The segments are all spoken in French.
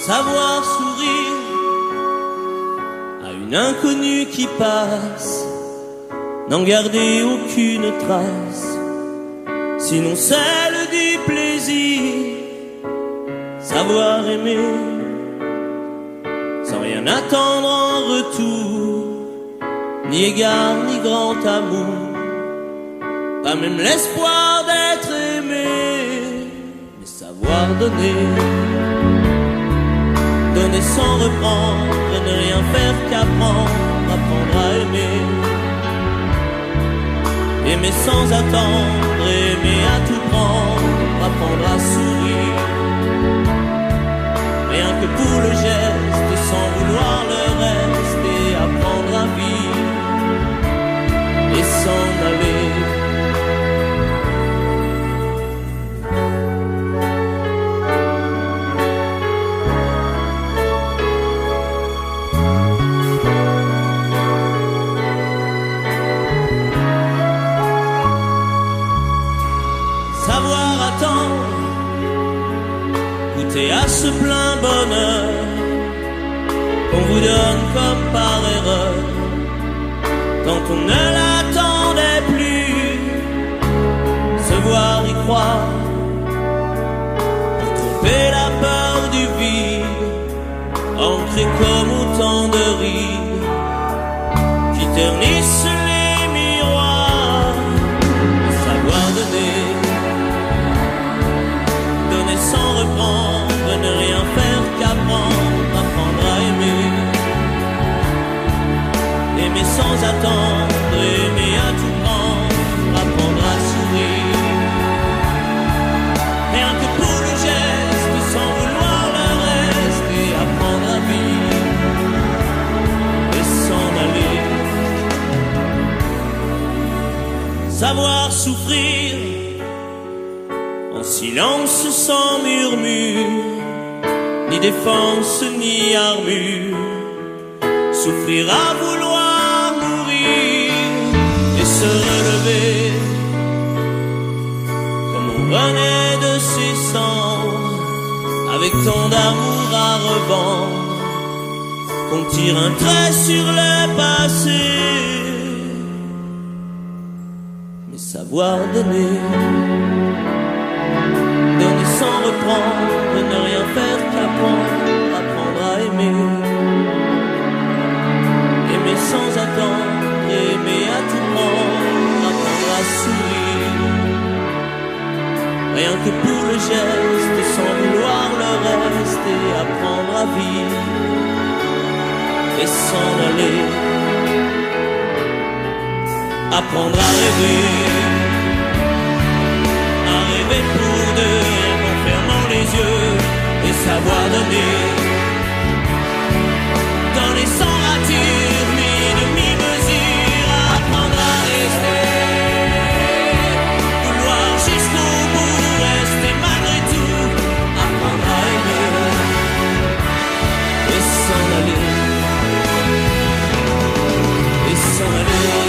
savoir sourire à une inconnue qui passe, n'en garder aucune trace, sinon celle du plaisir, savoir aimer sans rien attendre en retour, ni égard ni grand amour, pas même l'espoir d'être aimé, mais savoir donner, donner sans reprendre, ne rien faire qu'apprendre, apprendre à aimer, aimer sans attendre, aimer à tout prendre, apprendre à sourire, rien que pour le geste, sans vouloir le reste, et apprendre à vivre et s'en aller. Savoir attendre, goûter à ce plein bonheur qu'on vous donne comme par erreur, quand on ne l'attendait plus, se voir y croire, pour tromper la peur du vide, ancré comme autant de rides qui ternissent les miroirs, savoir donner, donner sans reprendre, ne rien faire qu'apprendre, apprendre à aimer, aimer sans attendre, aimer à tout prendre, apprendre à sourire, rien que pour le geste, sans vouloir le reste, et apprendre à vivre et s'en aller. Savoir souffrir en silence sans murmure, ni défense ni armure, souffrir à vouloir mourir et se relever comme on renaît de ses cendres, avec tant d'amour à revendre qu'on tire un trait sur le passé, mais savoir donner, donner sans reprendre, ne rien faire qu'apprendre, apprendre à aimer, aimer sans attendre, aimer à tout prendre, apprendre à sourire, rien que pour le geste, sans vouloir le reste, et apprendre à vivre et s'en aller, apprendre à rêver pour deux, en fermant les yeux, et savoir donner, donner sans rature, ni demi-mesure, apprendre à rester, vouloir jusqu'au bout, rester malgré tout, apprendre à aimer, et s'en aller, et s'en aller.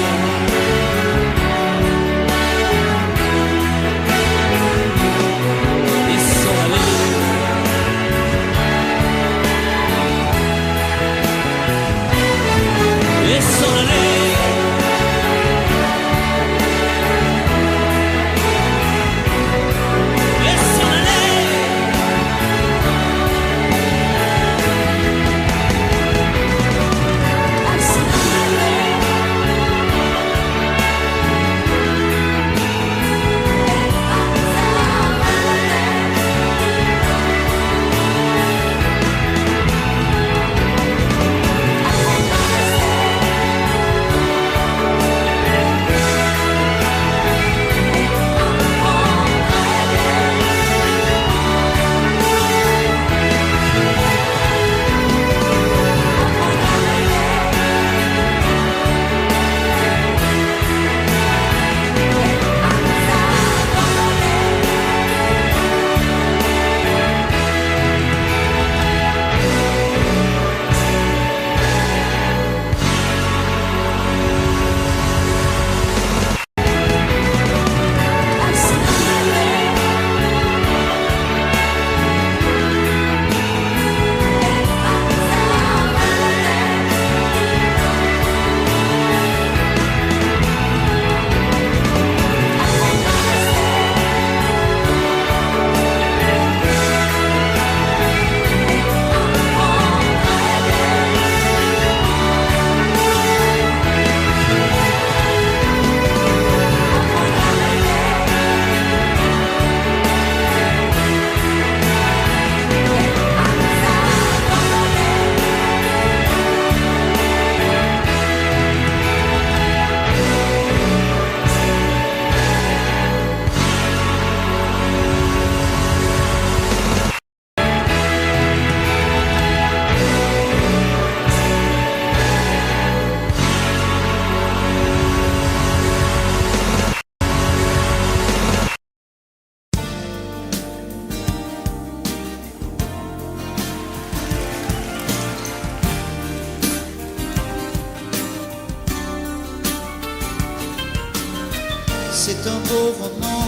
C'est un beau roman,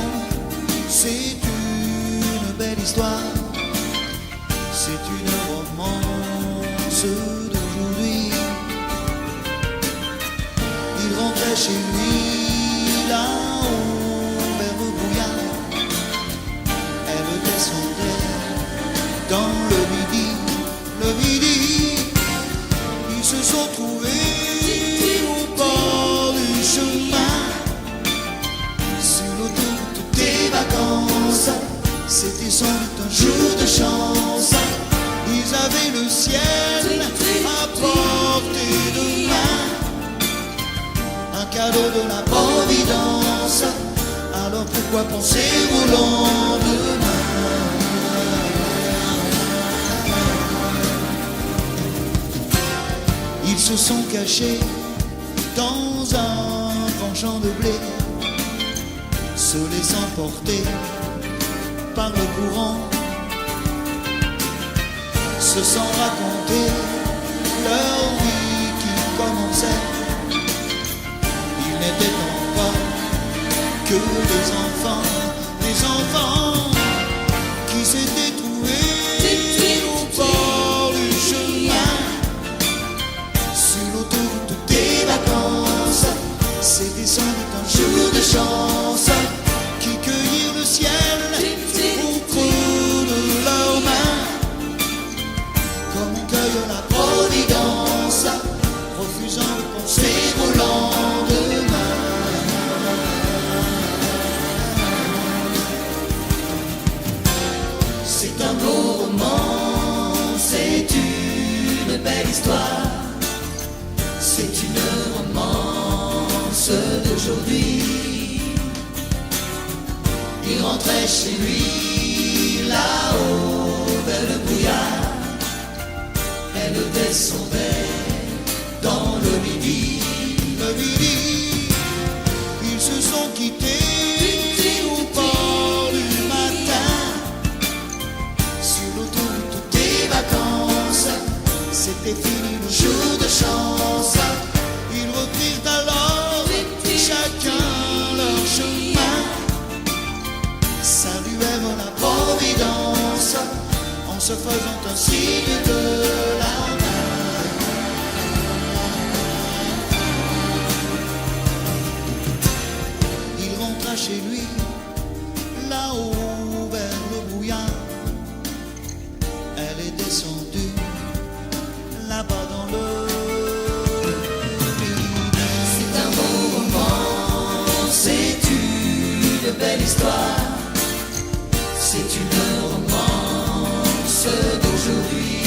c'est une belle histoire, c'est une romance d'aujourd'hui. Il rentrait chez lui là-haut vers le brouillard, elle descendait dans le midi, ils se sont trouvés au bord du chemin, sur l'autoroute des vacances. C'était sans doute un jour de chance, ils avaient le ciel à portée de main, un cadeau de la Providence. Alors pourquoi penser au lendemain? Ils se sont cachés dans un grand champ de blé, se laissant porter par le courant, se sont racontés leur vie qui commençait. Ils n'étaient encore que des enfants qui s'étaient trouvés au bord du chemin, sur l'autoroute des vacances. C'était sans doute un jour de chance, qui cueillirent le ciel au creux de leurs mains, comme on cueille la Providence, refusant de penser au lendemain. C'est un beau roman, c'est une belle histoire, c'est une romance d'aujourd'hui. Il rentrait chez lui là-haut vers le brouillard, elle descendait dans le midi, ils se sont quittés au bord du matin, sur l'autoroute des vacances. C'était fini le jour de chance, ils reprirent alors chacun leur chemin, saluèrent la Providence en se faisant un signe de la main. Il rentra chez lui là-haut vers le brouillard, elle est descendue là-bas dans le midi. C'est un beau roman, c'est une belle histoire, c'est une romance d'aujourd'hui.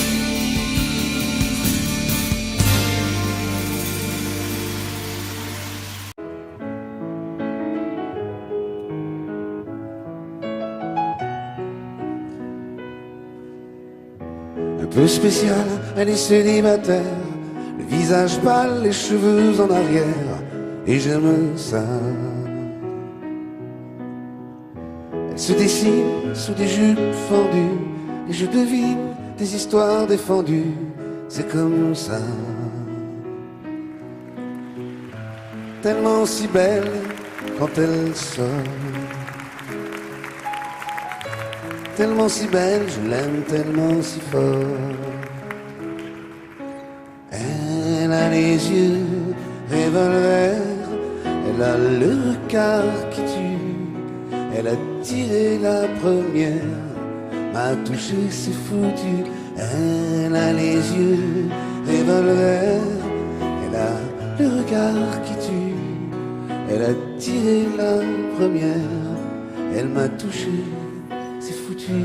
Un peu spécial, elle est célibataire, le visage pâle, les cheveux en arrière, et j'aime ça. Elle se dessine sous des jupes fendues, et je devine des histoires défendues, c'est comme ça. Tellement si belle quand elle sort, tellement si belle, je l'aime tellement si fort. Elle a les yeux revolver, elle a le regard qui tue, elle a tiré la première, m'a touché, c'est foutu. Elle a les yeux revolver, elle a le regard qui tue, elle a tiré la première, elle m'a touché, c'est foutu.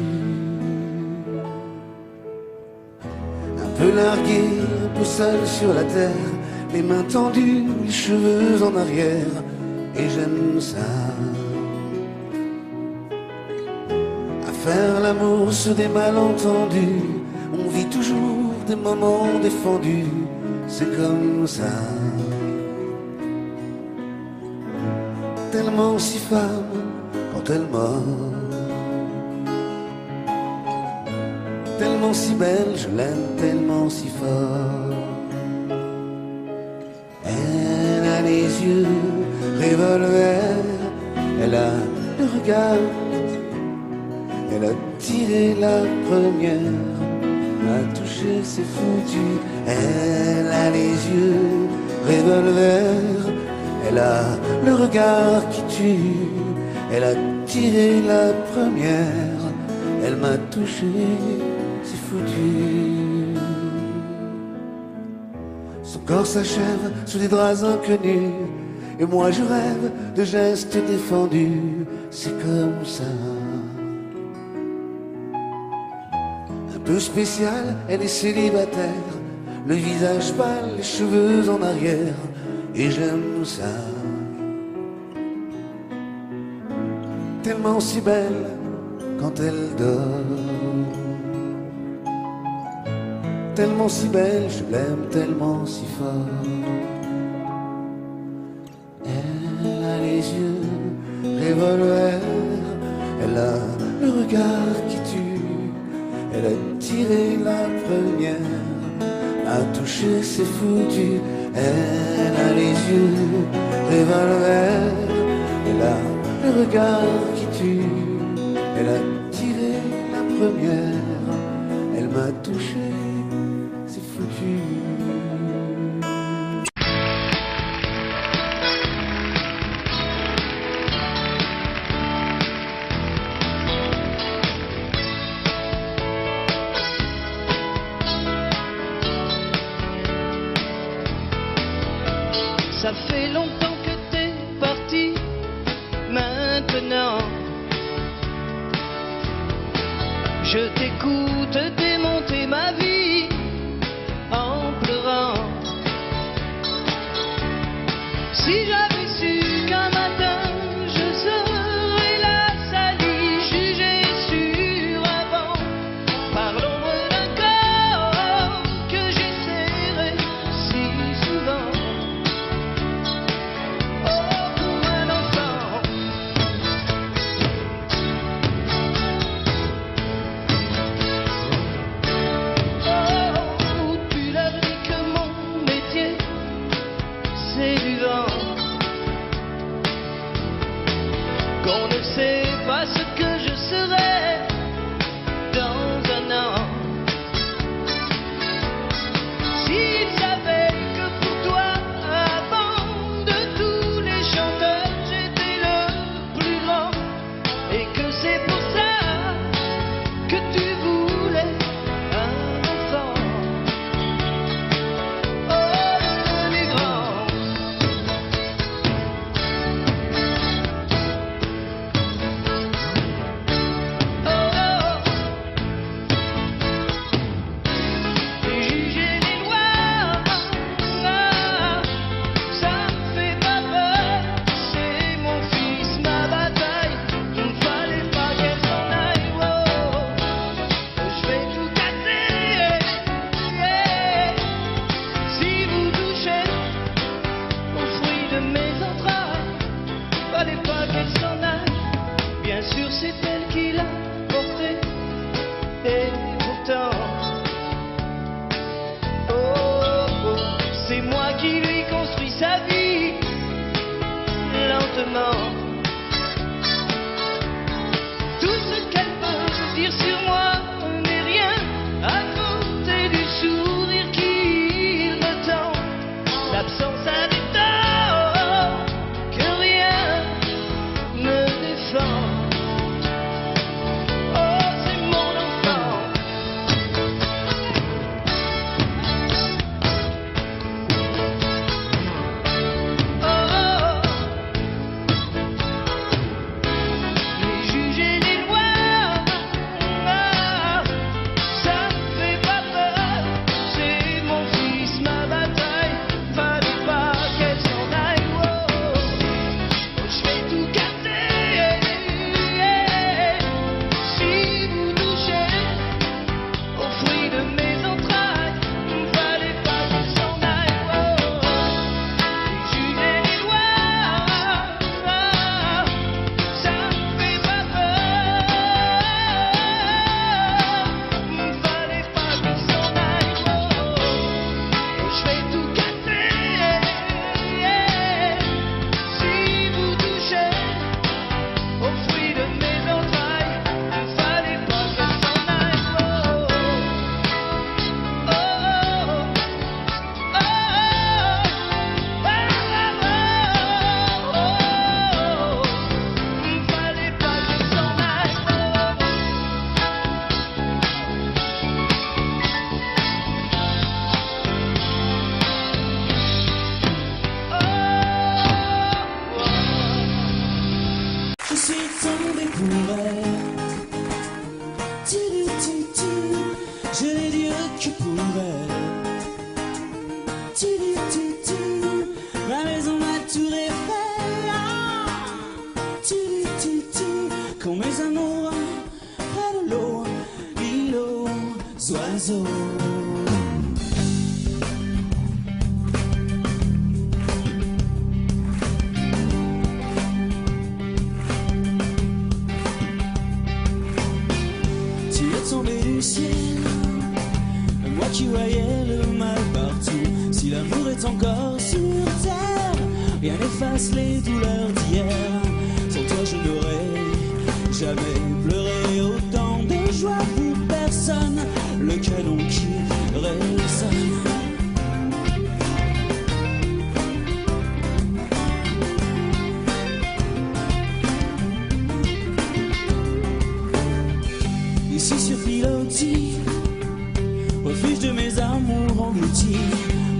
Un peu largué, un peu seul sur la terre, les mains tendues, les cheveux en arrière, et j'aime ça. À faire l'amour sur des malentendus, on vit toujours des moments défendus, c'est comme ça. Tellement si femme quand elle mord, tellement si belle, je l'aime tellement si fort. Elle a les yeux revolver, regarde, elle a tiré la première, m'a touché, c'est foutu. Elle a les yeux revolver, elle a le regard qui tue. Elle a tiré la première, elle m'a touché, c'est foutu. Son corps s'achève sous des draps inconnus, et moi je rêve de gestes défendus. C'est comme ça. Un peu spécial, elle est célibataire, le visage pâle, les cheveux en arrière, et j'aime ça. Tellement si belle quand elle dort, tellement si belle, je l'aime tellement si fort. Elle a les yeux revolver, elle a le regard qui tue, elle a tiré la première, a touché, c'est foutu. Elle a les yeux revolver, elle a le regard qui tue, elle a tiré la première, elle m'a touché, c'est foutu. Ça fait longtemps que t'es parti, maintenant je t'écoute démonter ma vie en pleurant. Si j'avais su qu'un matin je serais la salie jugée sur avant par l'ombre d'un corps que j'ai serré si souvent. Qu'on ne sait pas ce que je serai dans un an. S'il savait que pour toi, avant de tous les chanteurs, j'étais le plus grand, et que c'est pour ça que tu voulais un enfant. Oh, devenu grand. Bien sûr c'est elle qui l'a porté, et pourtant oh, c'est moi qui lui construis sa vie lentement. Tout ce qu'elle peut dire sur moi n'est rien à côté du sourire qu'il me tend. L'absence a des torts que rien ne défend. Oh, c'est mon enfant. tombé pour elle. Je n'ai Dieu que pour elle. Ma maison, ma tour Eiffel. Quand mes amours près de l'eau, l'île aux oiseaux. Tu es tombé du ciel, moi qui voyais le mal partout. Si l'amour est encore sur terre, rien n'efface les douleurs d'hier. Sans toi je n'aurais jamais pleuré autant de joie pour personne. Le canon qui résonne. Ici sur Pilotis, refuge de mes amours engloutis.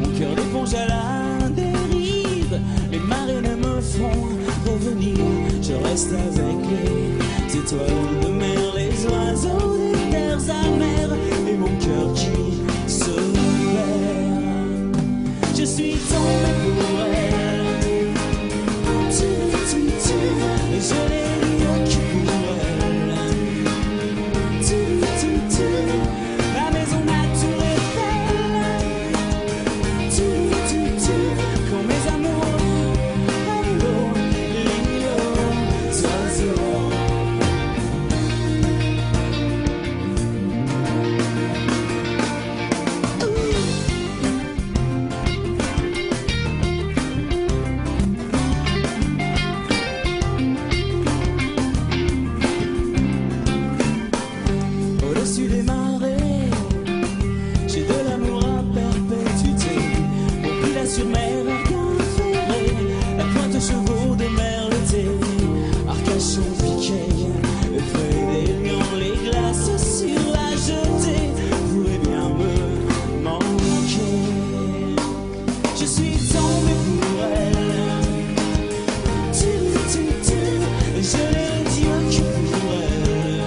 Mon cœur d'éponge à la dérive. Les marées ne me font revenir. Je reste avec les étoiles de mer, les oiseaux des terres amères. Et mon cœur qui se perd. Je suis tombé pour elle. Et je l'ai dit que pour elle. Ma maison, ma tour Eiffel. Quand mes amours près de l'eau, l'île aux oiseaux. Au-dessus des marées, j'ai de l'amour à perpétuité. Au pila sur mer, Arcachon ferré, la pointe aux chevaux de mer l'été. Arcachon piqué, le feuille des lions, les glaces sur la jetée pourraient bien me manquer. Je suis tombé pour elle. Je l'ai dit que pour elle.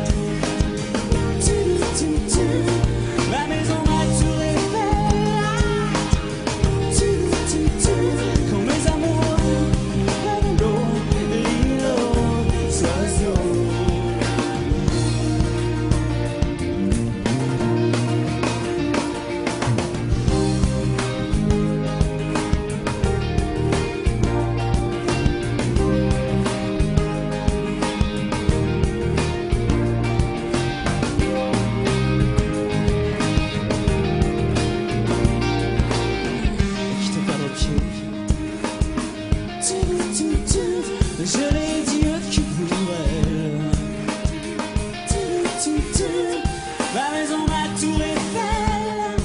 Ma maison, ma tour Eiffel. Quand mes amours près de l'eau, l'île aux oiseaux. Qui te perd au pied. Je l'ai dit que pour elle. Ma maison, ma tour Eiffel.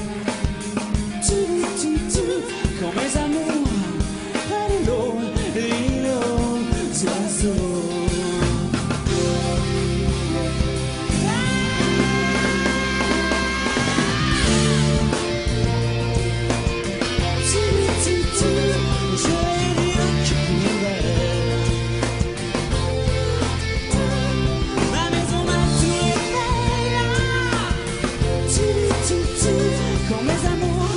Quand mes amours près de l'eau, l'île aux oiseaux. Je l'ai dit que pour elle. Ma maison, ma tour Eiffel. Quand mes amours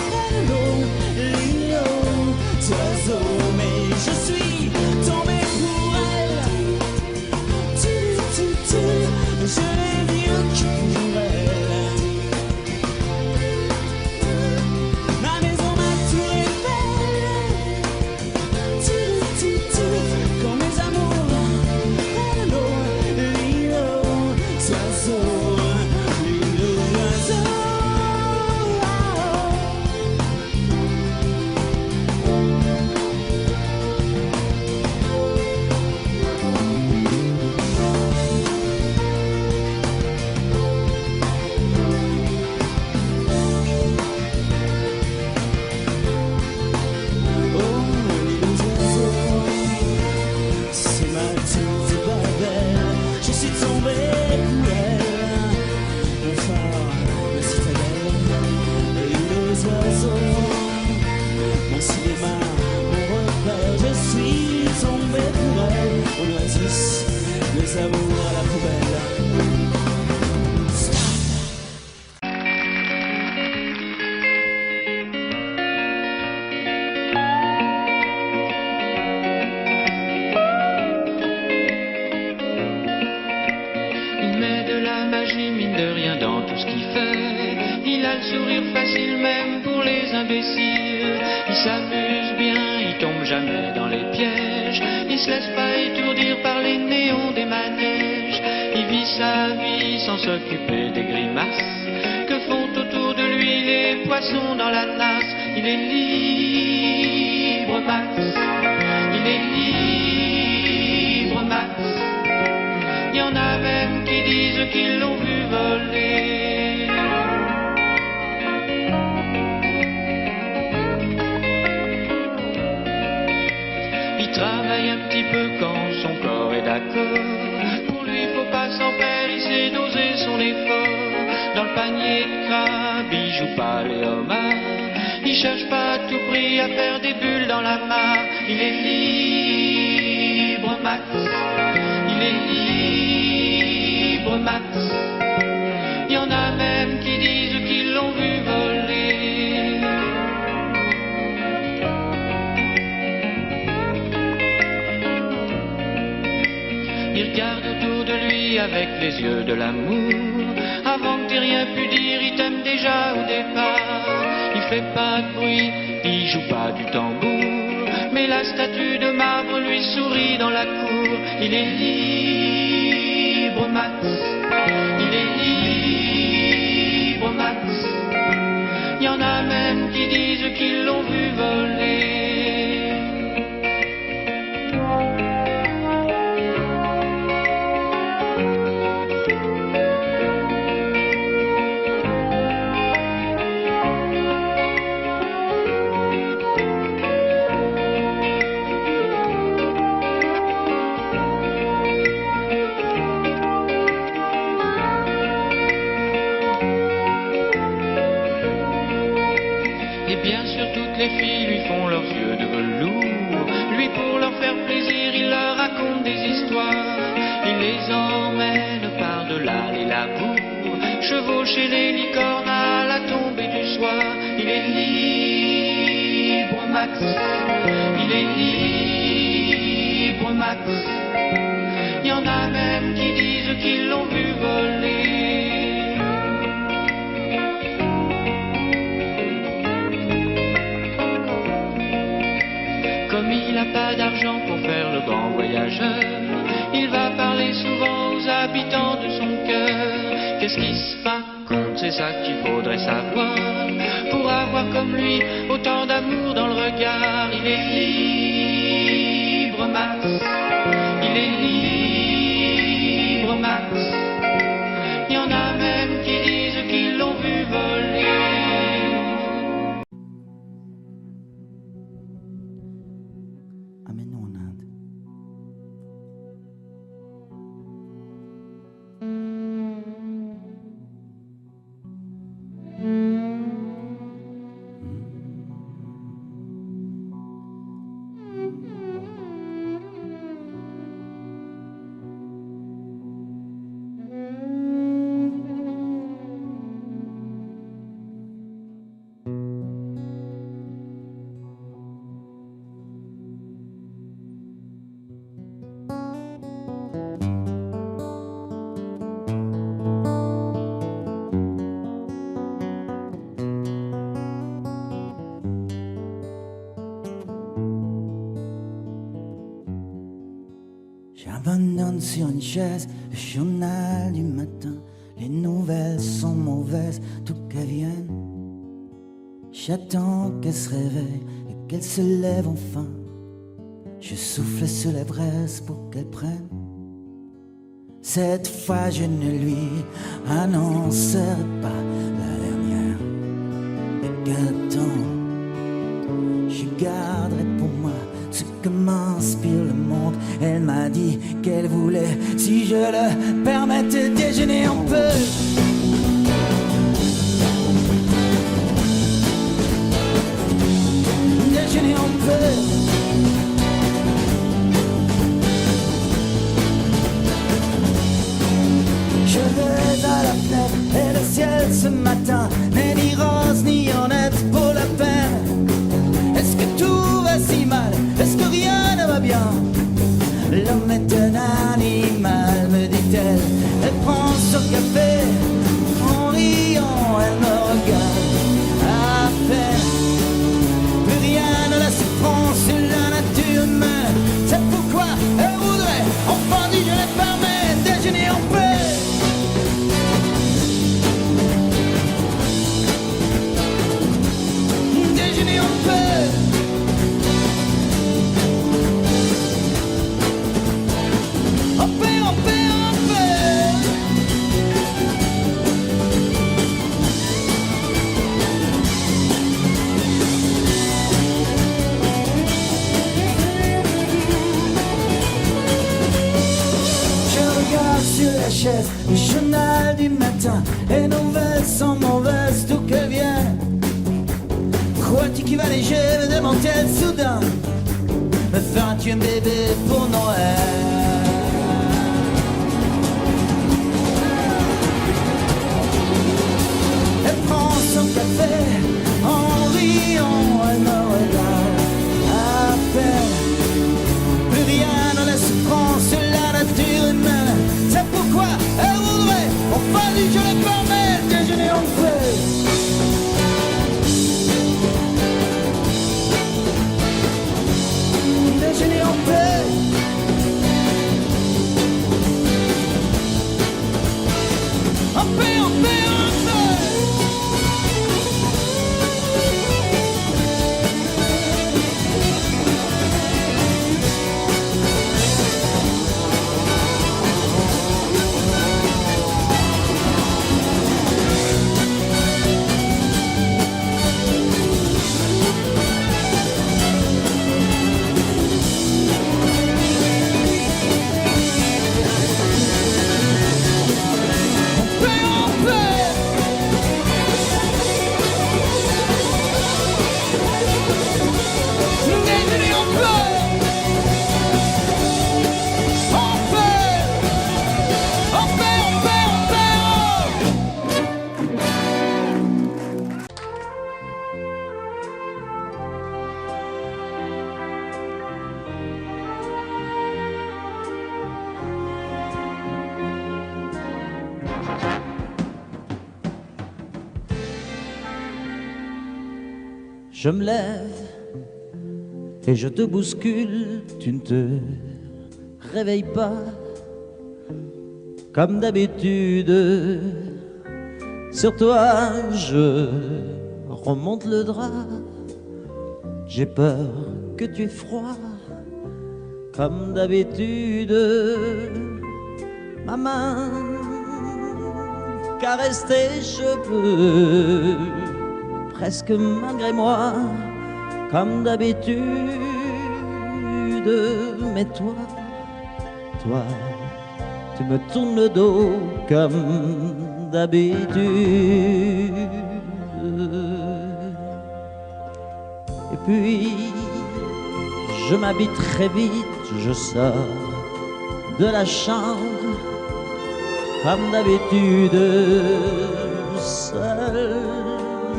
près de l'eau, l'île aux oiseaux. Mais je suis tombé pour elle. ses amours à la poubelle. Il met de la magie, mine de rien, dans tout ce qu'il fait. Il a le sourire facile même pour les imbéciles. Il s'amuse bien, il tombe jamais dans les pièges. Il se laisse pas étourdir par les néons des manèges. Il vit sa vie sans s'occuper des grimaces que font autour de lui les poissons dans la nasse. Il est libre, Max. Il est libre, Max. Il y en a même qui disent qu'ils l'ont vu voler. Il travaille un petit peu quand son corps est d'accord. Pour lui, faut pas s'en faire, il sait doser son effort. Dans le panier de crabe, il joue pas les homards. Il cherche pas à tout prix à faire des bulles dans la mare. Il est libre, Max. Il est libre, Max. Il y en a même qui disent qu'ils l'ont vu voler. Il regarde autour de lui avec les yeux de l'amour. Avant que t'aies rien pu dire, il t'aime déjà au départ. Il fait pas de bruit, il joue pas du tambour. Mais la statue de marbre lui sourit dans la cour. Il est libre, Max. Il est libre, Max. Il y en a même qui disent qu'ils l'ont vu voler. Et bien sûr toutes les filles lui font leurs yeux de velours. Lui pour leur faire plaisir il leur raconte des histoires. Il les emmène par-delà les labours, chevaucher les licornes à la tombée du soir. Il est libre, Max. Il est libre, Max. Il y en a même qui disent qu'ils l'ont vu voler. Comme il n'a pas d'argent pour faire le grand voyageur, il va parler souvent aux habitants de son cœur. Qu'est-ce qui se raconte, c'est ça qu'il faudrait savoir, pour avoir comme lui autant d'amour dans le regard. Il est libre, Max. Il est libre, Max. Il y en a même qui disent qu'ils l'ont vu voler. Amène-nous en Inde. J'abandonne sur une chaise le journal du matin. Les nouvelles sont mauvaises, tout qu'elles viennent. J'attends qu'elle se réveille et qu'elle se lève enfin. Je souffle sur les braises pour qu'elle prenne. Cette fois je ne lui annoncerai pas la dernière. Et qu'attends, je garderai pour moi ce que m'inspire le monde. Elle m'a dit qu'elle voulait, si je le permettais, déjeuner un peu. Déjeuner un peu. ce matin n'est ni rose ni honnête pour la peine. Est-ce que tout va si mal? Est-ce que rien ne va bien? L'homme est un animal, me dit-elle. Elle prend son café, en riant, elle me regarde à peine. Plus rien ne la surprend sur la nature humaine. C'est pourquoi elle voudrait, enfin dit, je les permets, déjeuner en paix. Déjeuner en paix. En paix, en paix, en paix. Je regarde sur la chaise le journal du matin. Les nouvelles sont mauvaises d'où qu'elles viennent. Crois-tu qu'il va léger, me demande-t-elle soudain. Me feras-tu un bébé pour Noël? Elle prend son café, en riant, elle me regarde à peine. Plus rien ne laisse prendre sur la nature humaine. C'est pourquoi elle voudrait, enfin dit, je les permets, déjeuner en paix. Déjeuner en paix. En paix, en paix, en paix. Je me lève et je te bouscule, tu ne te réveilles pas comme d'habitude. Sur toi, je remonte le drap. J'ai peur que tu aies froid comme d'habitude. Ma main caresse tes cheveux, presque malgré moi, comme d'habitude. Mais toi, tu me tournes le dos comme d'habitude. Et puis, je m'habille très vite, je sors de la chambre comme d'habitude. Seul,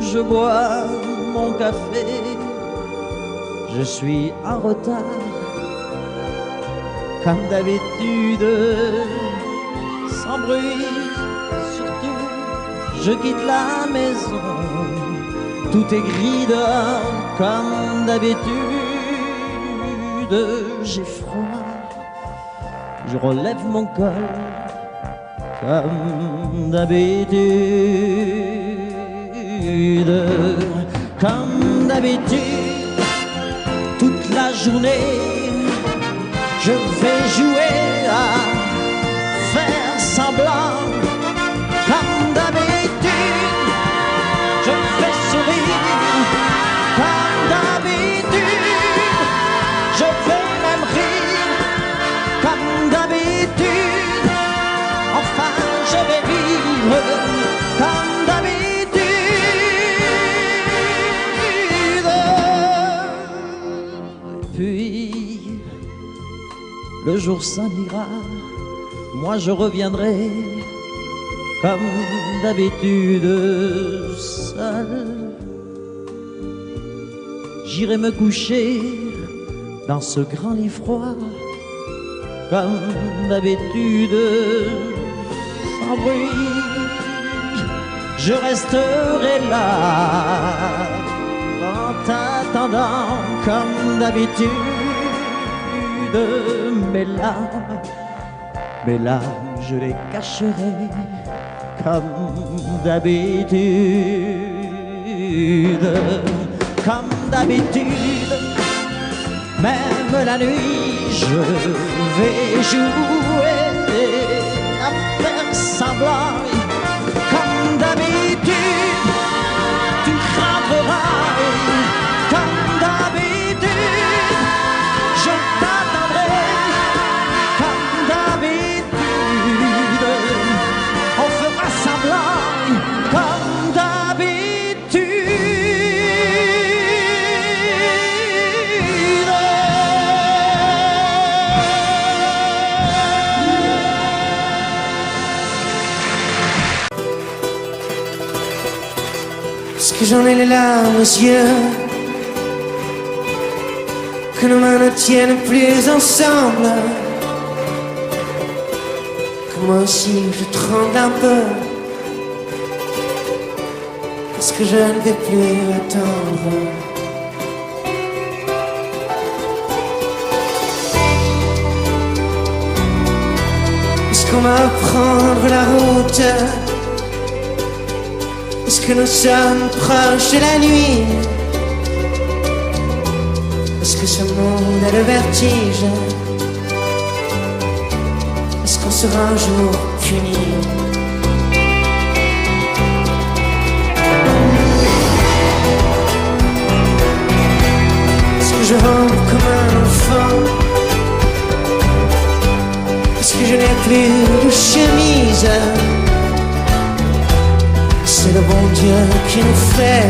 je bois mon café, je suis en retard, comme d'habitude, sans bruit, surtout, je quitte la maison, tout est gris dehors, comme d'habitude, j'ai froid, je relève mon col, comme d'habitude. Comme d'habitude, toute la journée, je vais jouer à faire semblant. Comme d'habitude, je fais sourire. Comme d'habitude, je vais même rire. Comme d'habitude, enfin je vais vivre. Comme d'habitude. Puis, le jour s'en ira, moi je reviendrai comme d'habitude seul. J'irai me coucher dans ce grand lit froid, comme d'habitude sans bruit. Je resterai là en t'attendant comme d'habitude. Mes larmes, je les cacherai comme d'habitude. Comme d'habitude, même la nuit, je vais jouer à faire semblant. Comme d'habitude, tu rentreras. Comme d'habitude, je t'attendrai. Comme d'habitude, on fera semblant. Comme d'habitude. Parce que j'en ai les larmes aux yeux, que nos mains ne tiennent plus ensemble, que moi aussi je tremble un peu, parce que je ne vais plus attendre. Est-ce qu'on va prendre la route? Est-ce que nous sommes proches de la nuit? Est-ce que ce monde a le vertige? Est-ce qu'on sera un jour puni? Est-ce que je rampe comme un enfant? Est-ce que je n'ai plus de chemise? C'est le bon Dieu qui nous fait,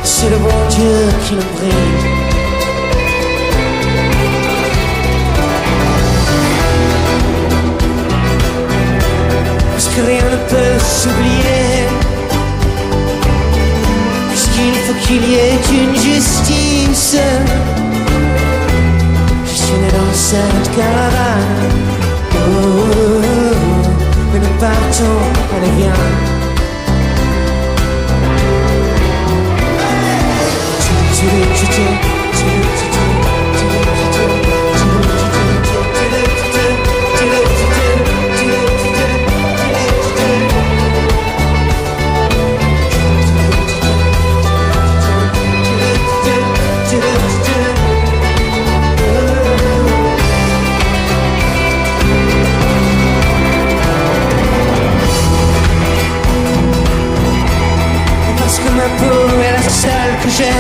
c'est le bon Dieu qui nous brille. Parce que rien ne peut s'oublier, puisqu'il faut qu'il y ait une justice. Je suis né dans cette caravane. Oh, oh, oh. Mais nous partons, allez viens. Ma peau est la seule que j'ai,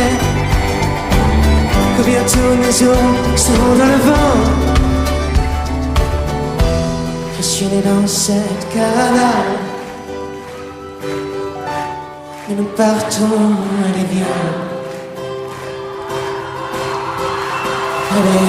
que bientôt mes os seront dans le vent. Je suis né dans cette caravane, et nous partons, allez viens. Allez.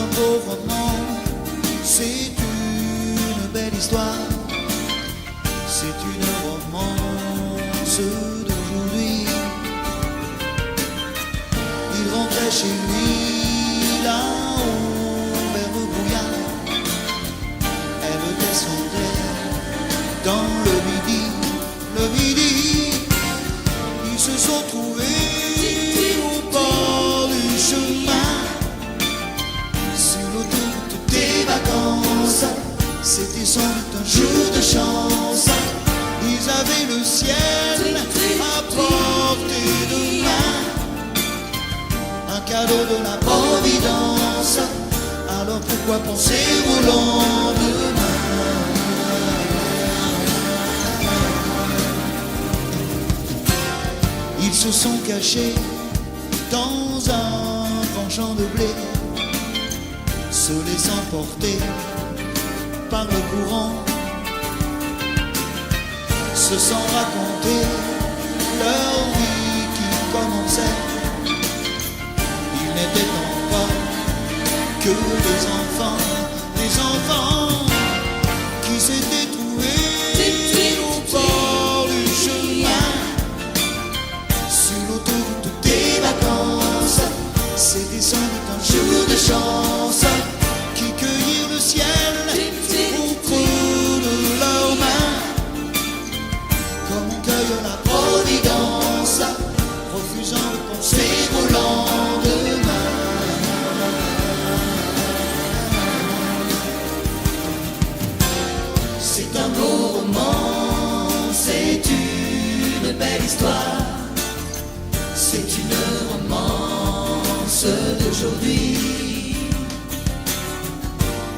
un beau roman, c'est une belle histoire, c'est une romance d'aujourd'hui. Il rentrait chez lui là-haut vers le brouillard, elle descendait dans le midi, ils se sont trouvés au bord du chemin, sur l'autoroute des vacances. C'était sans doute un jour de chance, ils avaient le ciel à portée de main, un cadeau de la Providence. Alors pourquoi penser au lendemain? Ils se sont cachés dans un grand champ de blé, se laissant porter par le courant, se sont racontés leur vie qui commençait. Ils n'étaient encore que des enfants qui s'étaient trouvés au bord du chemin, sur l'autoroute des vacances. C'était sans doute un jour de chance, qui cueillirent le ciel au creux de leurs mains, comme on cueille la Providence, refusant de penser au lendemain. C'est un beau roman, c'est une belle histoire, c'est une romance d'aujourd'hui.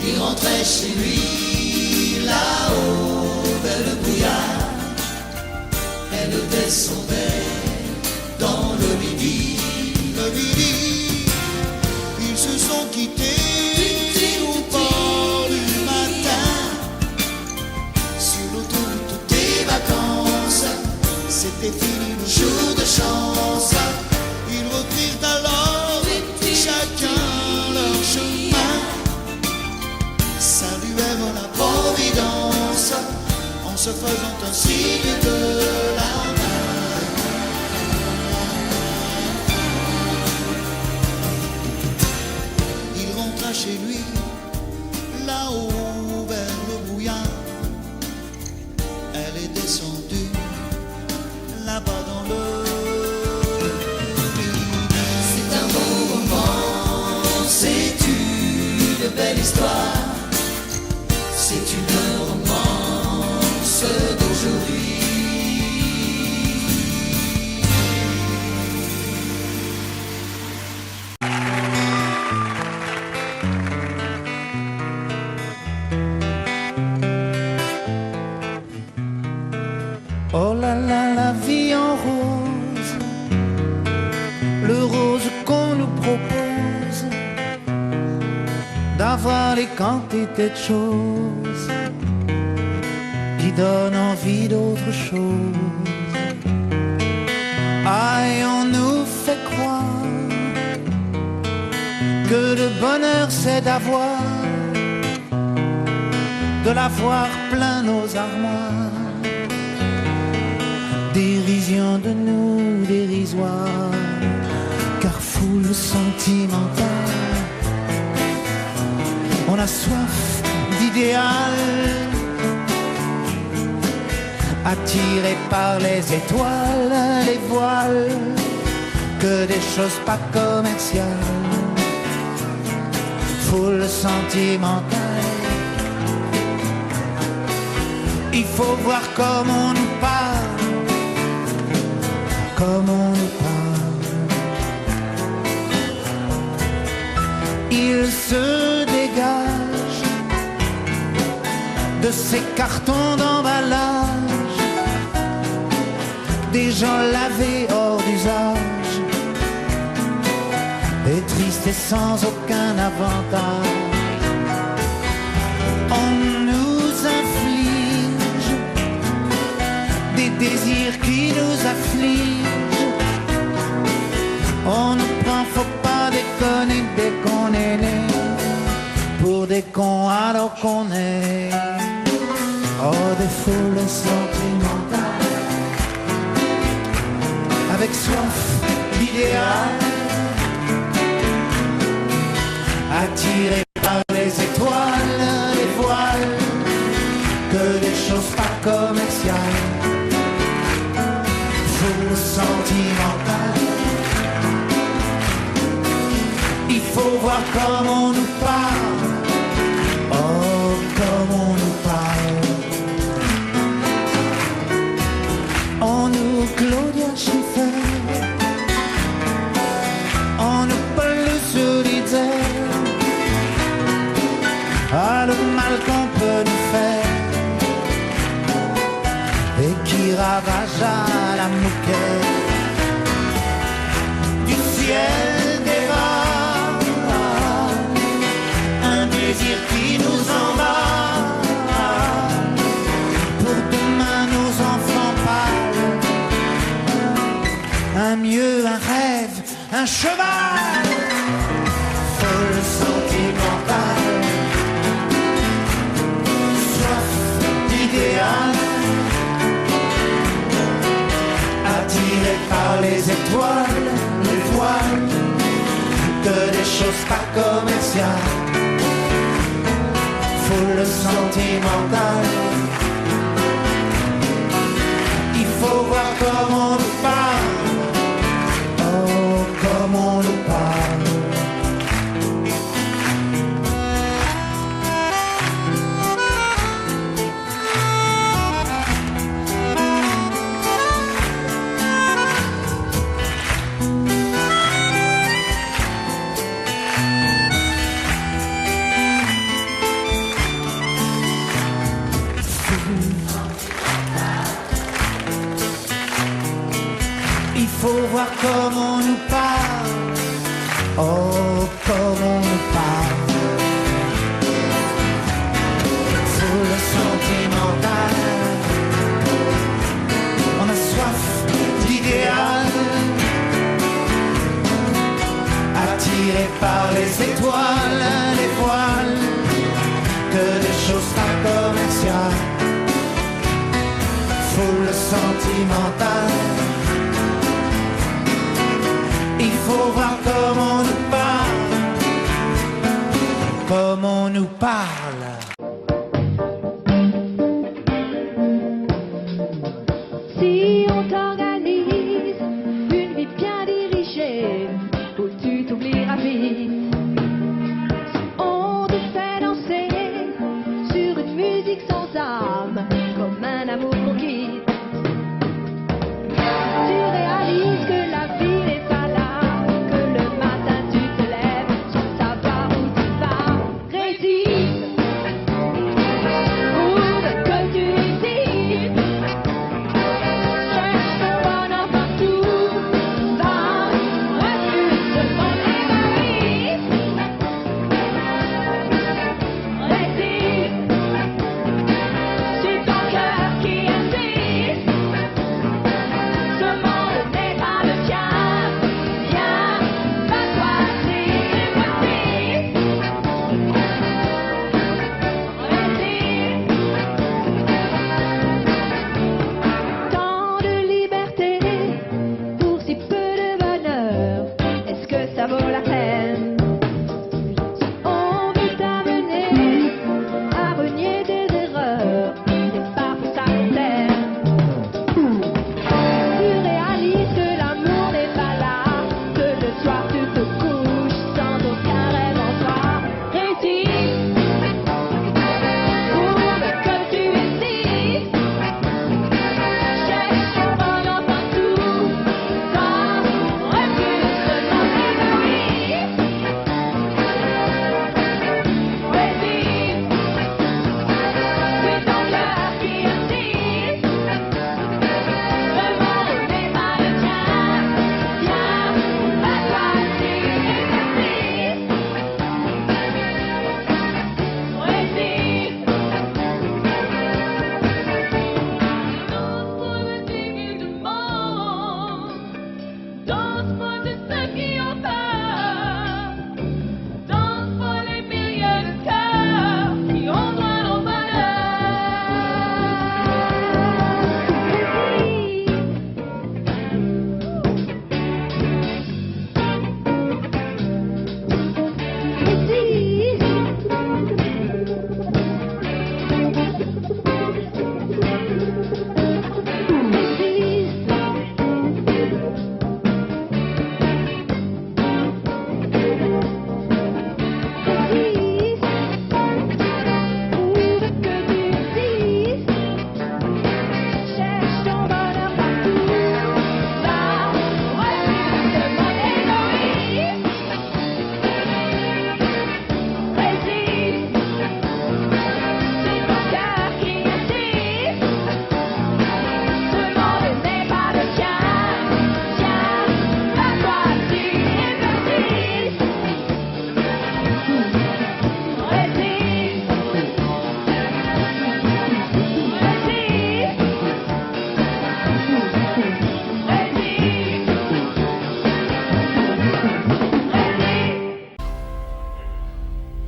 Il rentrait chez lui là-haut vers le brouillard, elle descendait dans le midi, ils se sont quittés au bord du matin, sur l'autoroute des vacances. C'était fini le jour de chance, ils reprirent alors chacun leur chemin, saluèrent la Providence en se faisant un signe de la main. Il rentra chez lui là-haut vers le brouillard, elle est descendue là-bas dans le midi. C'est un beau roman, c'est une belle histoire, c'est une romance d'aujourd'hui. Oh là là, la vie en rose, le rose qu'on nous propose, d'avoir les quantités de choses qui donnent envie d'autre chose. Aïe, on nous fait croire que le bonheur c'est d'avoir, de l'avoir plein nos armoires. Dérision de nous dérisoire, car foule sentimentale, on a soif d'idéal, attiré par les étoiles, les voiles, que des choses pas commerciales. Foule sentimentale, il faut voir comme on nous parle, comme on nous parle. Il se dégage de ces cartons d'emballage, des gens lavés hors d'usage, et tristes et sans aucun avantage. On nous inflige des désirs qui nous affligent. On nous prend, faut pas déconner dès qu'on est né. des cons alors qu'on est des foules sentimentales, avec soif d'idéal, attirés par les étoiles, les voiles, que des choses pas commerciales, foules sentimentales. Il faut voir comme on nous parle, oh comme on nous parle. On nous Claudia Schiffer, on nous Paul Solitaire, ah le mal qu'on peut nous faire, et qui ravage à la moquette du ciel. Qui nous emballe, pour demain nos enfants pâles, un mieux, un rêve, un cheval, folle sentimentale, soif d'idéal, attiré par les étoiles, les voiles, que des choses pas commerciales. Foule sentimentale, il faut voir comme on nous parle, oh comme on nous parle. Il faut voir comme on nous parle, oh comme on nous parle. Foule sentimentale, on a soif d'idéal, attiré par les étoiles, les voiles, que des choses pas commerciales. Foule sentimentale, il faut voir comme on nous parle, comme on nous parle. Si on t'organise une vie bien dirigée, où tu t'oublieras vite. On te fait danser sur une musique sans âme, comme un amour qu'on quitte. Tu réalises que la vie n'est pas là, que le matin tu te lèves sans savoir où tu vas. Résiste.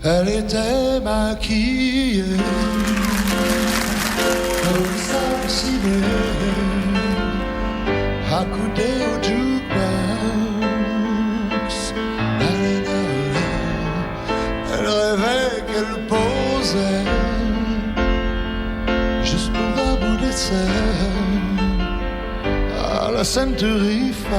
Elle était maquillée comme ça ciné, accoudée au jukebox. Elle rêvait qu'elle posait juste pour un bout d'essai à la Century Fox.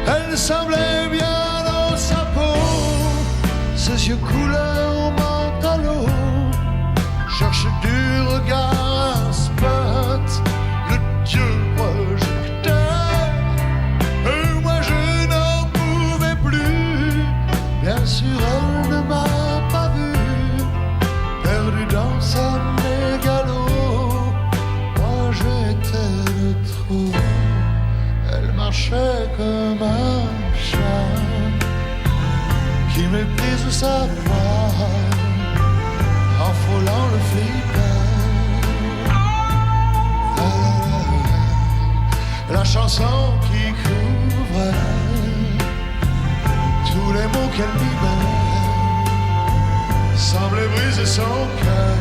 Elle semblait bien dans sa peau, ses yeux couleur mentalo, cherche du regard un spot, le dieu projecteur. Et moi je n'en pouvais plus, bien sûr elle ne m'a pas vu, perdu dans sa mégalo, moi j'étais le trop. Elle marchait comme un chat qui méprise sa voix en frôlant le flipper. La chanson qui couvre tous les mots qu'elle libère semblait briser son cœur.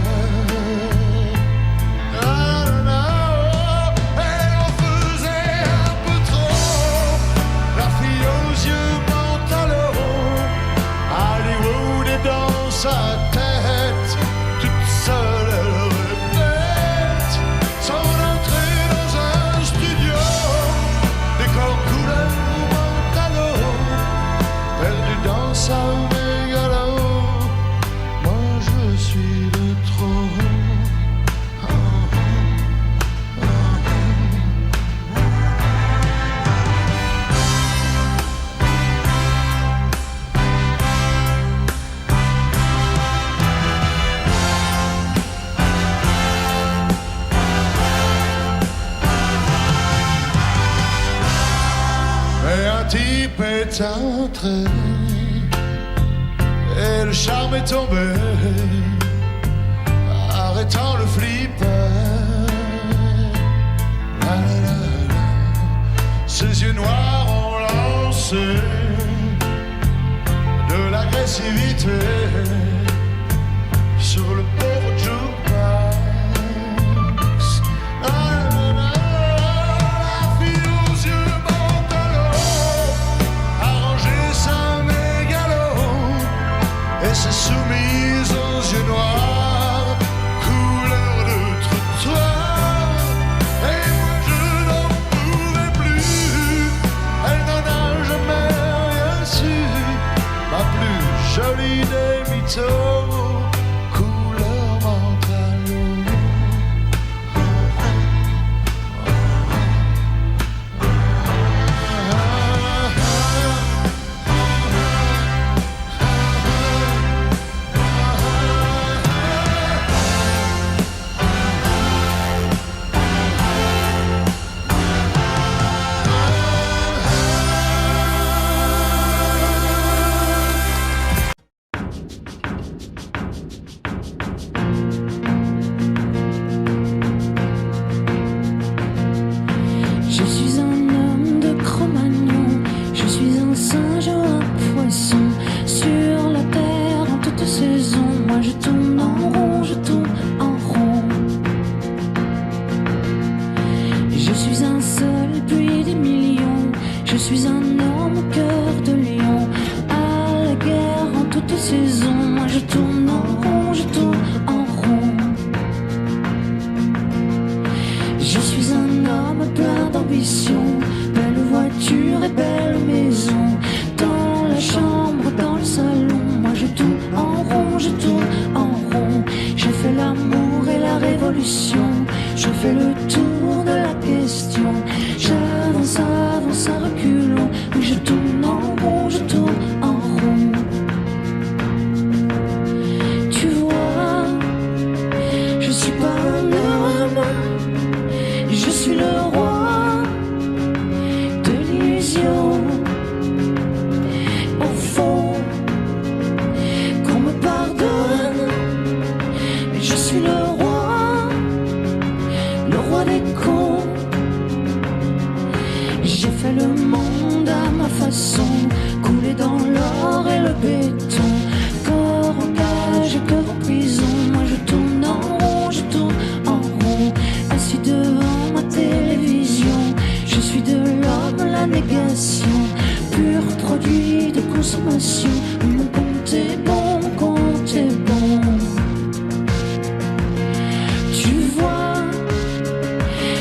Dans sa tête, toute seule elle répète son entrée dans un studio, décor couleur mentalo, perdu dans sa mégalo. Moi je suis le trop. Un type est entré et le charme est tombé, arrêtant le flipper. Ses yeux noirs ont lancé de l'agressivité sur le pauvre jukebox. C'est soumise aux yeux noirs, couleur de trottoir. Et moi je n'en pouvais plus, elle n'en a jamais rien su. Ma plus jolie des mythos, couleur béton. Corps en cage, cœur en prison. Moi je tourne en rond, je tourne en rond. Assis devant ma télévision, je suis de l'homme la négation. Pur produit de consommation. Mon compte est bon, mon compte est bon. Tu vois,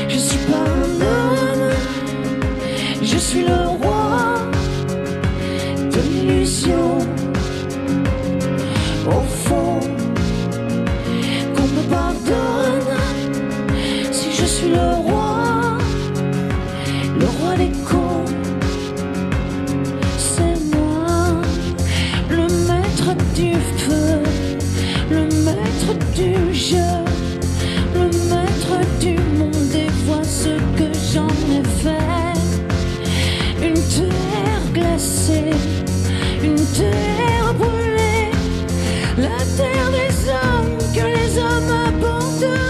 je suis pas un homme, je suis le roi de l'illusion. Au fond, qu'on me pardonne si je suis le roi des cons. C'est moi, le maître du feu, le maître du jeu, le maître du monde. Et vois ce que j'en ai fait. Une terre glacée, une terre brûlée, la terre des hommes que les hommes abandonnent.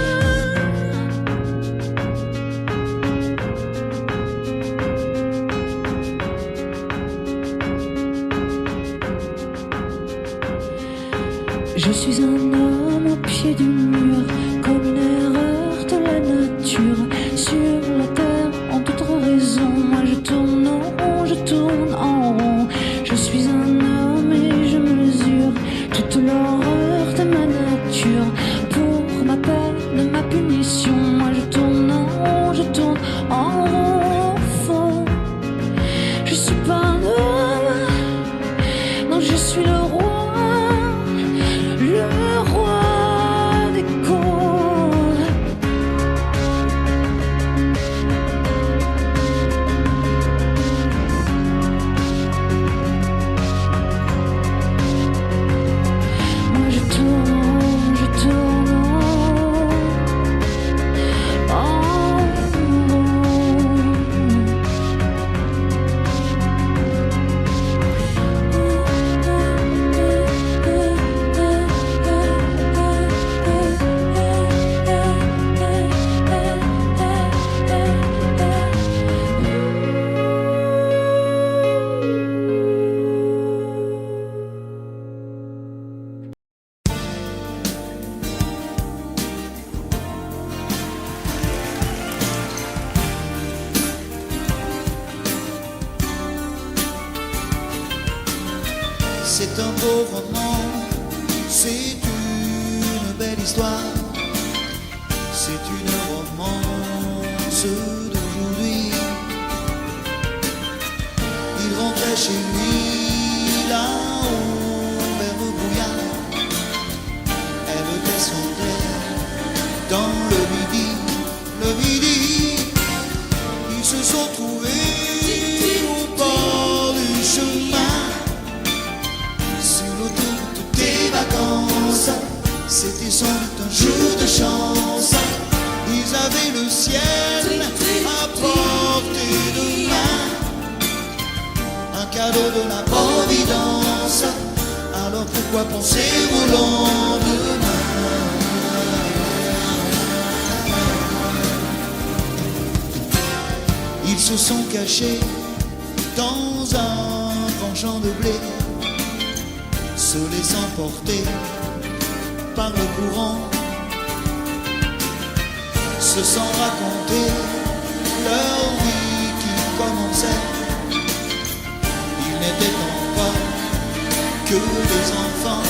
Je suis un homme au pied du mur, comme une erreur de la nature. Sur la terre, en toute raison, moi je tourne en rond, je tourne en rond. Je suis un homme et je mesure toute l'horreur de ma nature. Pour ma peine, ma punition, moi je tourne en rond, je tourne en rond. Au fond, je suis pas un homme, non je suis le roi des cons. Moi je tourne, je tourne en rond. C'est un beau roman, c'est une belle histoire, c'est une romance d'aujourd'hui. Il rentrait chez lui là-haut vers le brouillard. Elle descendait dans le midi, le midi. Ils se sont trouvés au bord du chemin. Vacances, c'était sans doute un jour de chance. Ils avaient le ciel à portée de main, un cadeau de la Providence. Alors pourquoi penser au lendemain? Ils se sont cachés dans un grand champ de blé, se laissant porter par le courant, se sont raconter leur vie qui commençait. Ils n'étaient encore que des enfants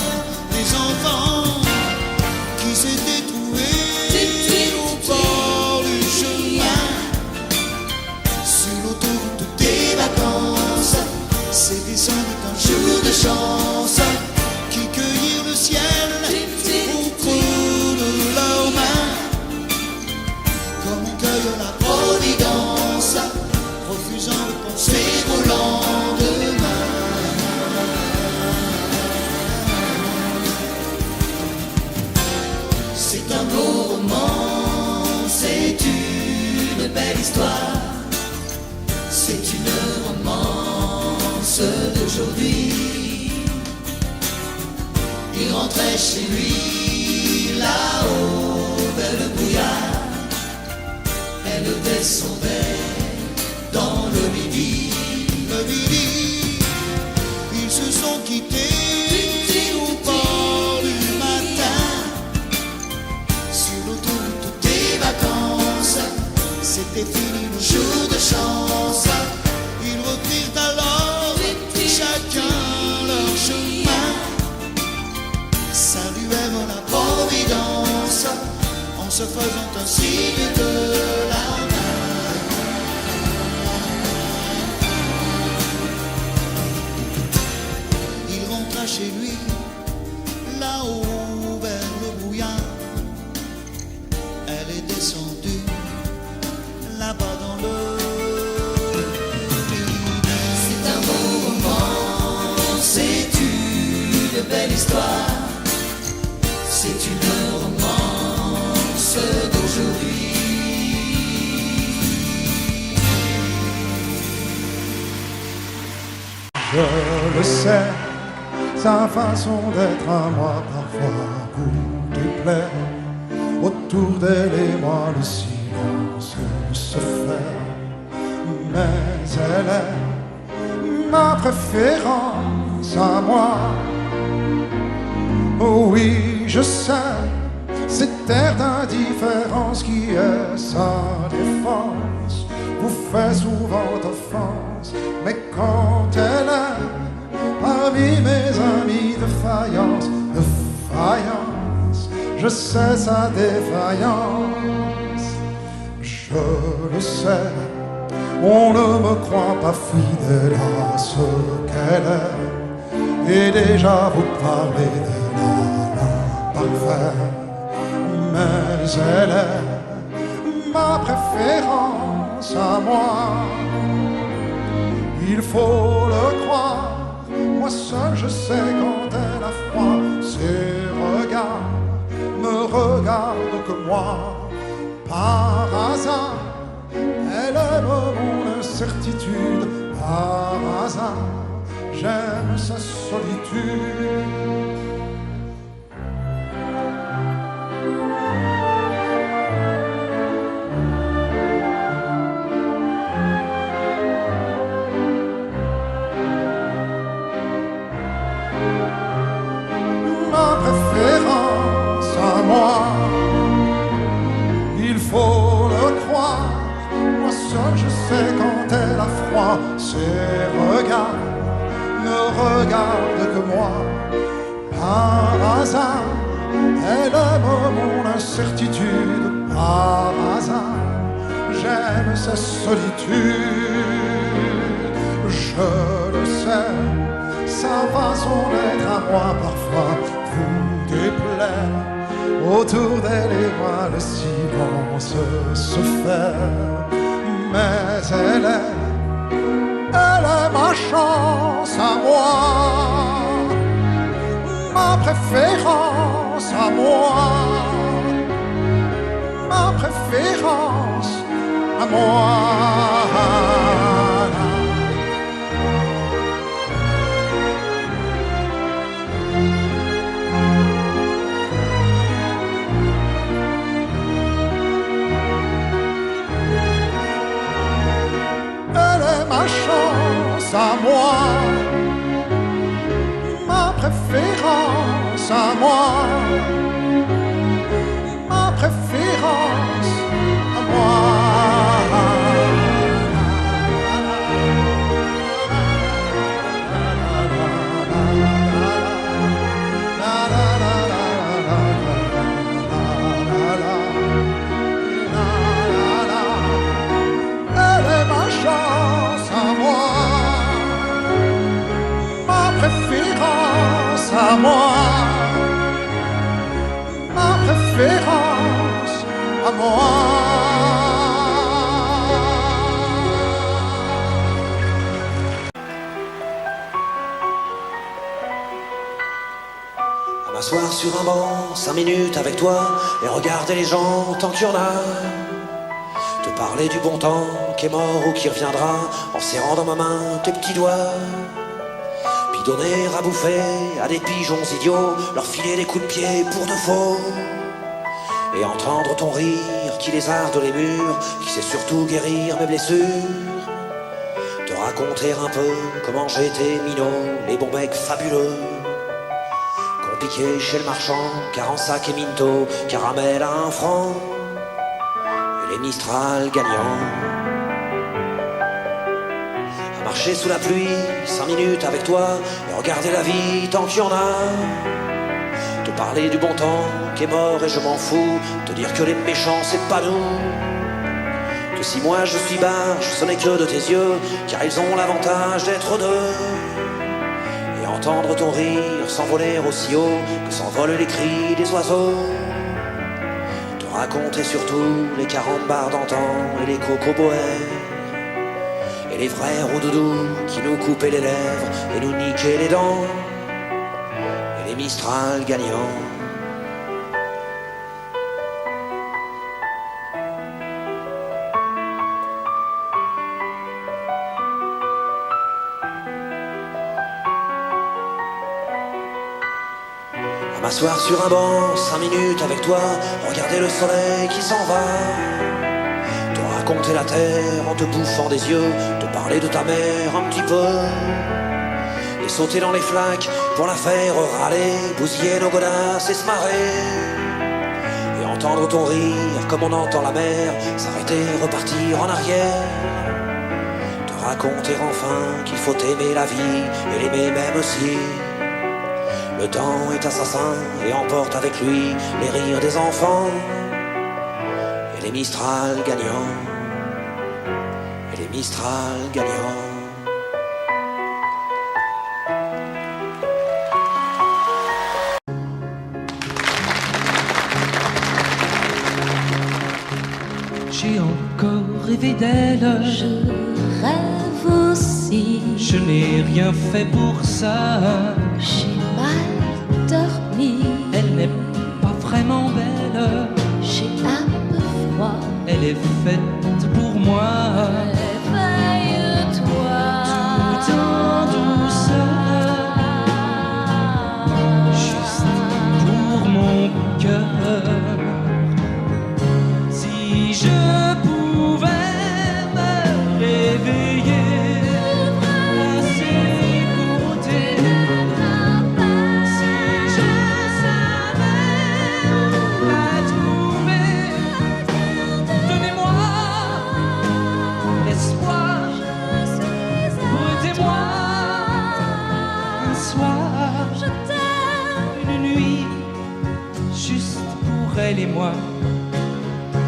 qui s'étaient trouvés au bord du chemin. Sur l'autoroute des vacances, c'était sans doute un jour de chance. Cueillir le ciel au creux de leurs mains, comme on cueille la Providence, refusant de penser au lendemain. C'est un beau roman, c'est une belle histoire, c'est une romance d'aujourd'hui. Il rentrait chez lui là-haut vers le brouillard. Elle descendait dans le midi, le midi. Ils se sont quittés faisant un signe de la main. Il rentra chez lui, là-haut vers le brouillard. Elle est descendue, là-bas dans le C'est un beau roman, c'est une belle histoire, c'est une romance d'aujourd'hui. Je le sais, sa façon d'être à moi parfois vous déplaît. Autour d'elle et moi le silence se fait. Mais elle est ma préférence à moi. Oh oui, je sais, cette air d'indifférence qui est sa défense vous fait souvent offense. Mais quand elle est parmi mes amis de faïence, je sais sa défaillance. Je le sais, on ne me croit pas fidèle à ce qu'elle est, et déjà vous parlez de l'imparfait. Mais elle est ma préférence à moi. Il faut le croire, moi seul je sais quand elle a froid. Ses regards me regardent que moi. Par hasard, elle aime mon incertitude. Par hasard, j'aime sa solitude. Ma préférence à moi, il faut le croire. Moi seul je sais quand elle a froid. Ses regards ne regardent que moi. Par hasard, elle aime mon incertitude. Par hasard, j'aime sa solitude. Je le sais, sa façon d'être à moi parfois vous déplaît. Autour d'elle et moi le silence se fait. Mais elle est ma chance à moi, ma préférence à moi, ma préférence à moi. Ma chance à moi, ma préférence à moi, ma préférence à moi. Elle est ma chance à moi, ma préférence à moi, ma préférence à moi. À m'asseoir sur un banc, 5 minutes avec toi, et regarder les gens tant qu'il y en a. Te parler du bon temps qui est mort ou qui reviendra, en serrant dans ma main tes petits doigts. Puis donner à bouffer à des pigeons idiots, leur filer des coups de pied pour de faux. Et entendre ton rire qui lézarde les murs, qui sait surtout guérir mes blessures. Te raconter un peu comment j'étais minot, les bons mecs fabuleux qu'on piquait chez le marchand, car en sac et minto, caramel à 1 franc, et les Mistral gagnants. À marcher sous la pluie, 5 minutes avec toi, et regarder la vie tant qu'il y en a. te parler du bon temps qui est mort et je m'en fous, te dire que les méchants c'est pas nous, que si moi je suis barge, ce n'est que de tes yeux, car ils ont l'avantage d'être deux. Et entendre ton rire s'envoler aussi haut que s'envolent les cris des oiseaux. Te raconter surtout les 40 bars d'antan et les cocoboères. Et les vrais roudoudous qui nous coupaient les lèvres et nous niquaient les dents. Et les Mistral gagnants. À m'asseoir sur un banc, 5 minutes avec toi, regarder le soleil qui s'en va. Te raconter la terre en te bouffant des yeux, te parler de ta mère un petit peu. Et sauter dans les flaques pour la faire râler, bousiller nos godasses et se marrer. Et entendre ton rire comme on entend la mer, s'arrêter, repartir en arrière. Te raconter enfin qu'il faut aimer la vie et l'aimer même aussi. Le temps est assassin et emporte avec lui les rires des enfants. Et les Mistral gagnants. Et les Mistral gagnants. J'ai encore rêvé d'elle. Je rêve aussi. Je n'ai rien fait pour ça. J'ai mal dormi. Elle n'est pas vraiment belle. J'ai un peu froid. Elle est faite pour moi. Réveille-toi. Tout en douceur. Juste pour mon cœur. Si je pouvais me réveiller à ses côtés, si je savais où la trouver, donnez-moi l'espoir, prêtez-moi un soir, Je t'aime. une nuit, juste pour elle et moi.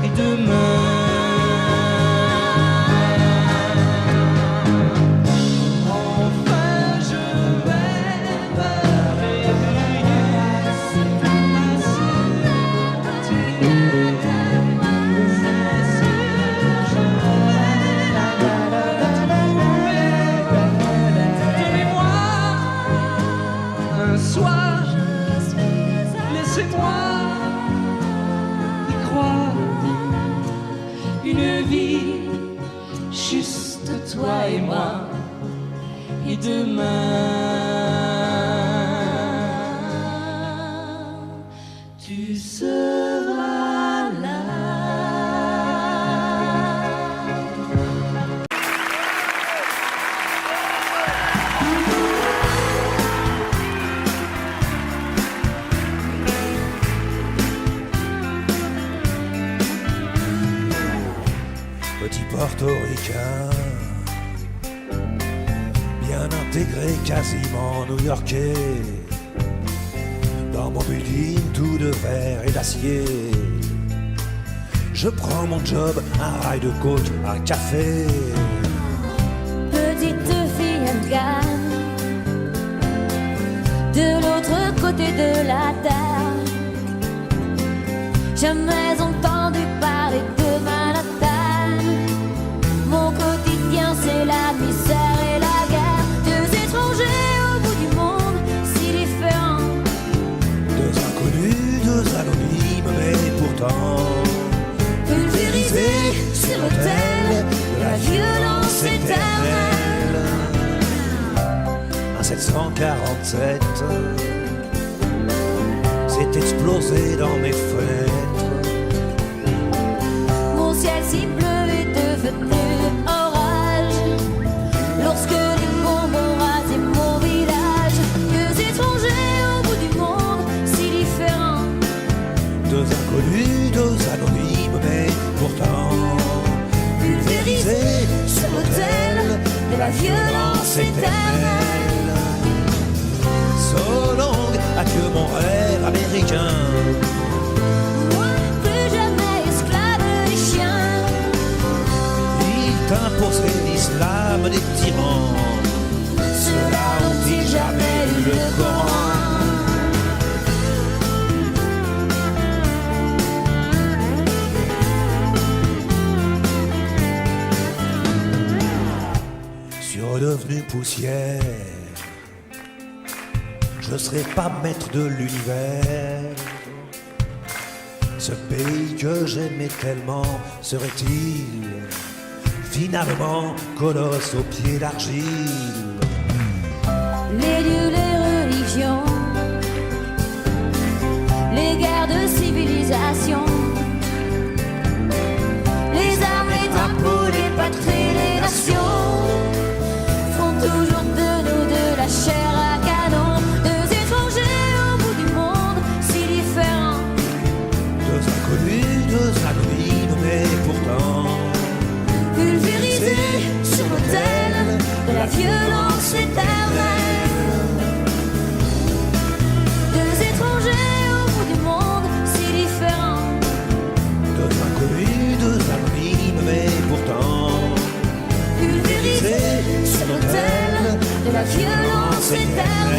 Et demain, enfin je vais me réveiller à ses côtés. C'est sûr, je vais la trouver. Donnez-moi un soir, laissez-moi y croire. Une vie, juste toi et moi. Et demain, tu seras là. Petit portoricain, bien intégré, quasiment new-yorkais. Dans mon building tout de verre et d'acier. Je prends mon job, un rail de coke, un café. Petite fille afghane, de l'autre côté de la terre. Jamais entendu parler de Manhattan. Mon quotidien c'est la misère et la guerre. Deux étrangers au bout du monde, si différents. Deux inconnus, deux anonymes, mais pourtant Pulvérisés sur l'autel de la violence éternelle. Un 747 s'est explosé dans mes fenêtres. Mon ciel si bleu est devenu orage lorsque les bombes ont rasé mon village. Deux étrangers au bout du monde, si différents. Deux inconnus, deux anonymes, mais pourtant Pulvérisés sur l'autel de la violence éternelle. So long, adieu mon rêve américain. poussière. Je ne serai pas maître de l'univers. Ce pays que j'aimais tellement serait-il finalement colosse aux pieds d'argile? Les dieux, les religions, les guerres de civilisation, les armes, les drapeaux, les patries, les nations font toujours de nous de la chair à canon. Deux étrangers au bout du monde, si différents. Deux inconnus, deux anonymes, mais pourtant pulvérisés sur l'autel de la violence éternelle. Deux étrangers au bout du monde, si différents. Deux inconnus, deux anonymes, mais pourtant pulvérisés sur l'autel de la violence éternelle.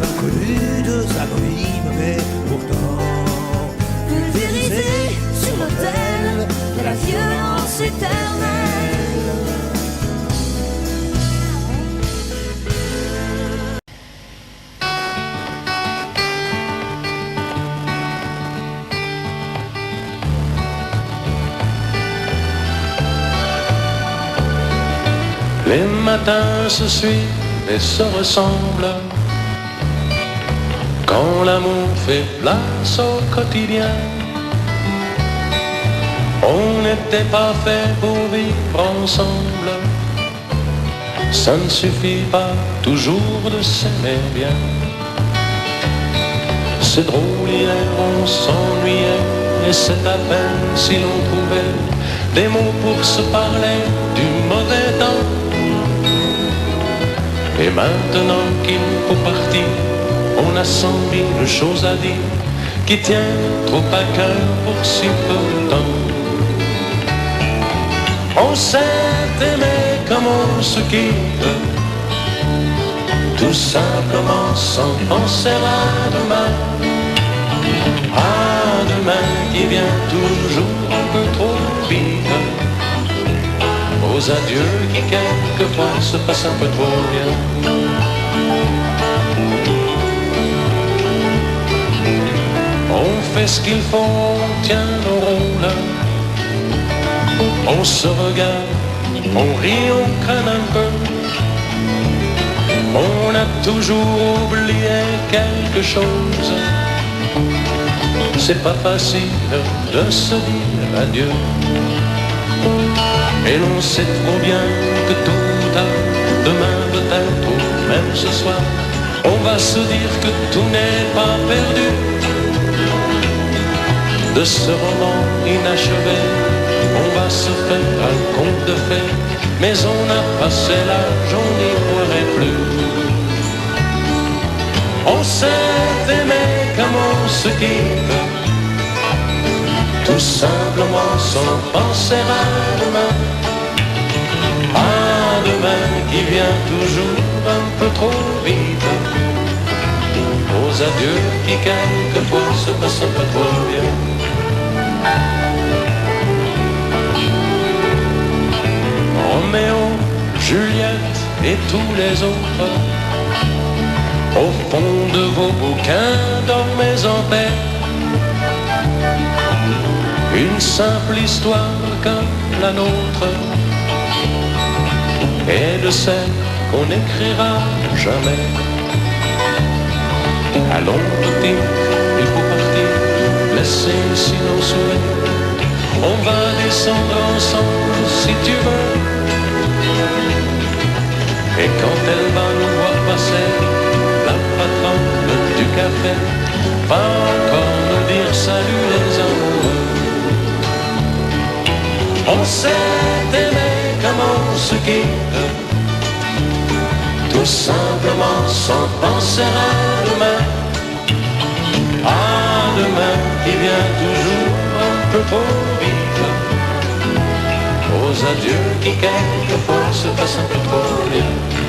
Inconnus, deux anonymes, mais pourtant pulvérisés sur l'autel de la violence éternelle. Les matins se suivent et se ressemblent. Quand l'amour fait place au quotidien, on n'était pas fait pour vivre ensemble. Ça ne suffit pas toujours de s'aimer bien. C'est drôle, hier on s'ennuyait, et c'est à peine si l'on trouvait des mots pour se parler du mauvais temps. Et maintenant qu'il faut partir, on a 100 000 choses à dire qui tiennent trop à cœur pour si peu de temps. On s'est aimé comme on se quitte, tout simplement sans penser à demain. À demain qui vient toujours un peu trop vite, aux adieux qui quelquefois se passent un peu trop bien. On fait ce qu'il faut, on tient nos rôles. On se regarde, on rit, on craint un peu. On a toujours oublié quelque chose. C'est pas facile de se dire adieu. Et l'on sait trop bien que tout ou tard, demain peut-être ou même ce soir, on va se dire que tout n'est pas perdu. De ce roman inachevé, on va se faire un conte de fées, mais on a passé l'âge, on n'y pourrait plus. On s'est aimé comme on se quitte, tout simplement sans penser à demain. À demain qui vient toujours un peu trop vite, aux adieux qui quelquefois se passent un peu trop bien. Roméo, Juliette et tous les autres, au fond de vos bouquins, dormez en paix. Une simple histoire comme la nôtre, et de celle qu'on n'écrira jamais. Allons petit, il faut partir, laisser ici nos souvenirs. On va descendre ensemble si tu veux. Et quand elle va nous voir passer, la patronne du café va encore nous dire salut les amoureux. On s'est aimé comme on se quitte, tout simplement sans penser à demain. À demain qui vient toujours un peu trop vite. Aux adieux qui quelquefois se passent un peu trop bien.